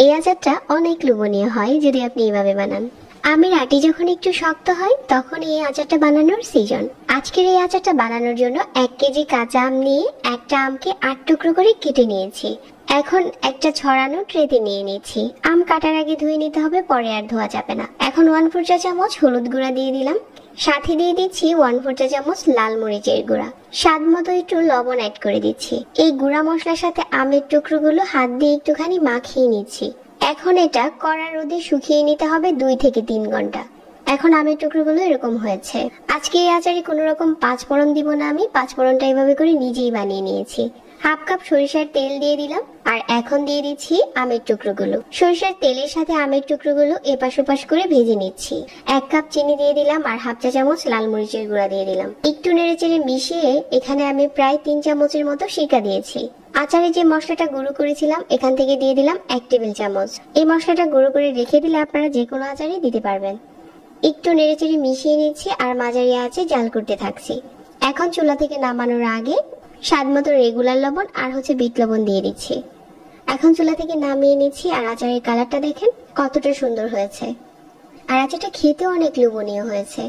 এই আচারটা অনেক লোভনীয় হয় যদি আপনি এইভাবে বানান। আমের আটি যখন একটু শক্ত হয় তখন এই আচারটা বানানোর সিজন। আজকের এই আচারটা বানানোর জন্য 1 কেজি কাঁচা আম নিয়ে একটা আমকে 8 টুকরো করে কেটে নিয়েছি। এখন একটা ছড়ানো ট্রেতে নিয়ে নিচ্ছি। আম কাটার আগে ধুয়ে নিতে হবে, পরে আর ধোয়া যাবে না। এখন 1/4 চা চামচ হলুদ গুঁড়া দিয়ে দিলাম, সাথে দিয়ে দিচ্ছি 1/4 চা চামচ লাল মরিচের গুঁড়া, স্বাদ মতো একটু লবণ অ্যাড করে দিচ্ছি। এই গুঁড়া মশলার সাথে আমের টুকরোগুলো হাত দিয়ে একটুখানি মাখিয়ে নিচ্ছি। এখন এটা কড়া রোদে শুকিয়ে নিতে হবে 2 থেকে 3 ঘন্টা। এখন আমের টুকরোগুলো এরকম হয়েছে। আজকে এই আচারে কোনো রকম 5 ফোড়ন দিব না, আমি 5 ফোড়নটা এইভাবে করে নিজেই বানিয়ে নিয়েছি। 1/2 কাপ সরিষার তেল দিয়ে দিলাম, আর এখন দিয়ে দিচ্ছি আমের টুকরোগুলো। সরিষার তেলের সাথে আমের টুকরোগুলো এপাশ ওপাশ করে ভেজে নিচ্ছি। 1 কাপ চিনি দিয়ে দিলাম, আর 1/2 চা চামচ লাল মরিচের গুঁড়া দিয়ে দিলাম। একটু নেড়েচেড়ে মিশিয়ে এখানে আমি প্রায় 3 চামচের মতো সিরকা দিয়েছি। আচারে যে মশলাটা গুঁড়ো করেছিলাম এখান থেকে দিয়ে দিলাম 1 টেবিল চামচ। এই মশলাটা গুঁড়ো করে রেখে দিলে আপনারা যে কোনো আচারে দিতে পারবেন। একটু নেড়েচেড়ে মিশিয়ে নিচ্ছি, আর মাঝারি আঁচে জাল করতে থাকছি। এখন চুলা থেকে নামানোর আগে স্বাদ মতো রেগুলার লবণ আর বিট লবণ দিয়ে দিচ্ছি। এখন চুলা থেকে নামিয়ে নিচ্ছি, আর আচারের কালারটা দেখেন কতটা সুন্দর হয়েছে। আর আচারটা খেতেও অনেক লোভনীয় হয়েছে।